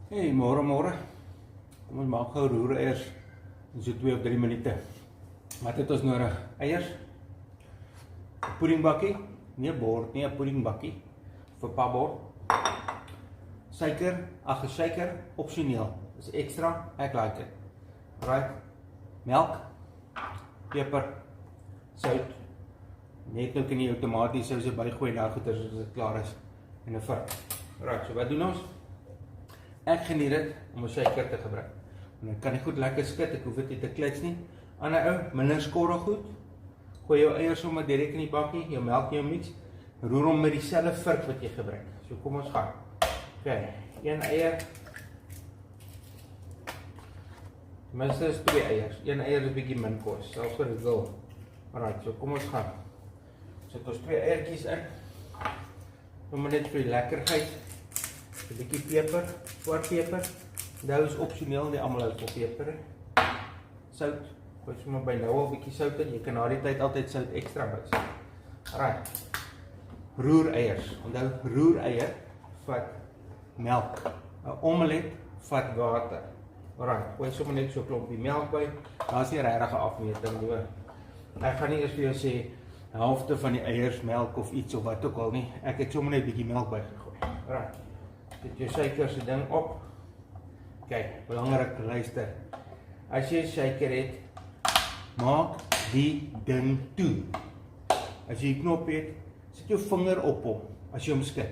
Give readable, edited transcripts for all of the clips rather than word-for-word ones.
Hey, môre. Kom ons maak gou roer eers in so 2 of 3 minute. Wat het ons nodig? Eiers, 'n puddingbakkie, nie 'n bord nie, 'n puddingbakkie vir papbord. Suiker, opsioneel. Dis ekstra, ek like dit. Right. Melk, peper, sout. Net nou kan jy outomaties souse bygooi na goeie as dit klaar is en 'n vurk. Right, so wat doen ons? Ek geniet dit om 'n suiker te gebruik. En dan kan ek goed lekker skit, ek hoef dit nie te klits nie. Ander ou, minder skorre goed. Gooi jou eiers sommer direk in die bakkie, jou melk, jou mix. Roer hom met dieselfde vurk wat jy gebruik. So kom ons gaan. Okay, 1 eier. Tenminste is 2 eiers. 1 eier is 'n bietjie min kos, selfs vir 'n wil. Alright, so kom ons gaan. Sit ons 2 eiertjies in. Sommer net vir die lekkerheid. 'n bietjie peper, swart peper. Dit is opsioneel, nie almal hou van peper. Sout, gooi sommer by nou al 'n bietjie sout in. Jy kan na die tyd altyd sout ekstra bysit. Alright. Roer eiers. Onthou, roer eier vat melk. 'n omelet vat water. Alright, gooi sommer net so 'n klompie melk by. Daar's nie regtig 'n afmeting nie. Ek gaan nie eers vir jou sê helfte van die eiers melk of iets of wat ook al nie. Ek het sommer net 'n bietjie melk bygegooi. Alright. Sit jou suiker se ding op. Kyk, belangrik, luister. As jy suiker het, maak die ding toe. As jy die knop het, sit jou vinger op hom as jy hom skud.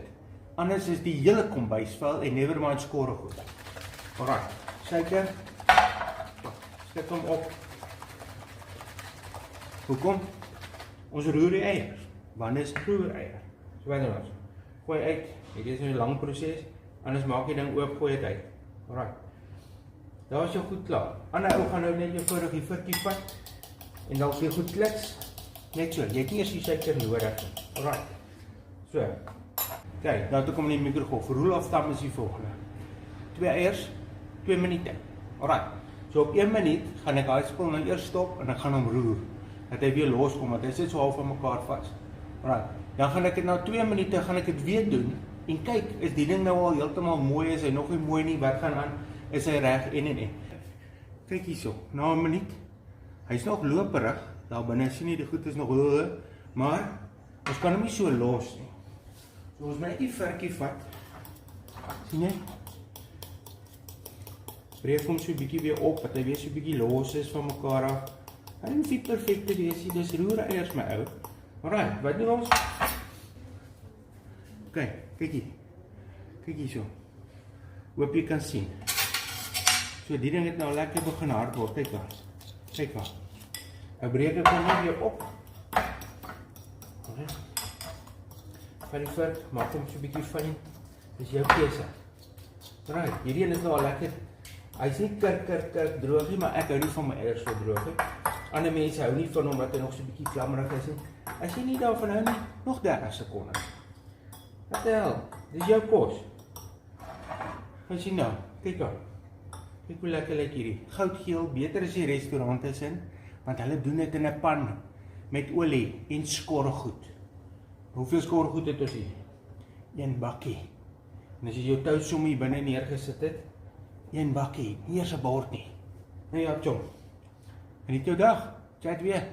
Anders is die hele kombuis vuil en never mind skorre goed. Alright, suiker. Skud hom op. Hoekom? Ons roer die eiers. Wanneer is roer eier? So wat doen ons? Gooi uit. Dit is 'n lang proses. Anders maak jy ding oop, gooi dit uit. Alright. Daar is jou goed klaar. Ander ou gaan nou net jou vorige vurkie vat en dan jy goed klits. Net so. Jy het nie eers die suiker nodig nie. Alright. So. Kyk, nou toe kom in die mikrogolf. Rule of thumb is die volgende. 2 eiers, 2 minute. Alright. So op 1 minuut gaan ek daai spul nou eers stop en ek gaan hom roer. Dat hy weer loskom, want hy sit so half aan mekaar vas. Alright. Dan gaan ek dit nou 2 minute gaan ek dit weer doen. En kyk, is die ding nou al heeltemal mooi, is hy nog nie mooi nie, wat gaan aan, is hy reg en. Kyk hierso, na 'n minuut, hy's nog loperig, daar binne sien jy die goed is nog maar, ons kan hom nie so los nie. So ons moet net die vurkie vat, sien jy? Breek hom so 'n bietjie weer op, dat hy weer so 'n bietjie los is van mekaar af. Hy hoef nie perfek te wees nie, dis roer eiers my ou. Alright, wat doen ons? Kyk hier so. Hoop jy kan sien. So die ding het nou lekker begin hard word. Kyk waar. Nou breek ek hom net weer op. Van die vurk, maak hom so 'n bietjie fyn. Dis jou keuse. Right, hierdie een is nou al lekker. Hy's nie kirk droog nie, maar ek hou nie van my eiers so droog nie. Ander mense hou nie van hom wat hy nog so 'n bietjie klammerig is nie. As jy nie daarvan hou nie, nog 30 sekondes. Wat die hel? Dis jou kos. Wat sien nou? Kyk daar. Kyk hoe lekker lyk hierdie. Goudgeel, beter as die restaurant is in, want hulle doen dit in 'n pan met olie en skorregoed. Hoeveel skorregoed het ons hier? 1 bakkie. En as jy jou tousom hier binne neergesit het, 1 bakkie, nie eers 'n bord nie. Nou ja, chom. Geniet jou dag. Chat weer.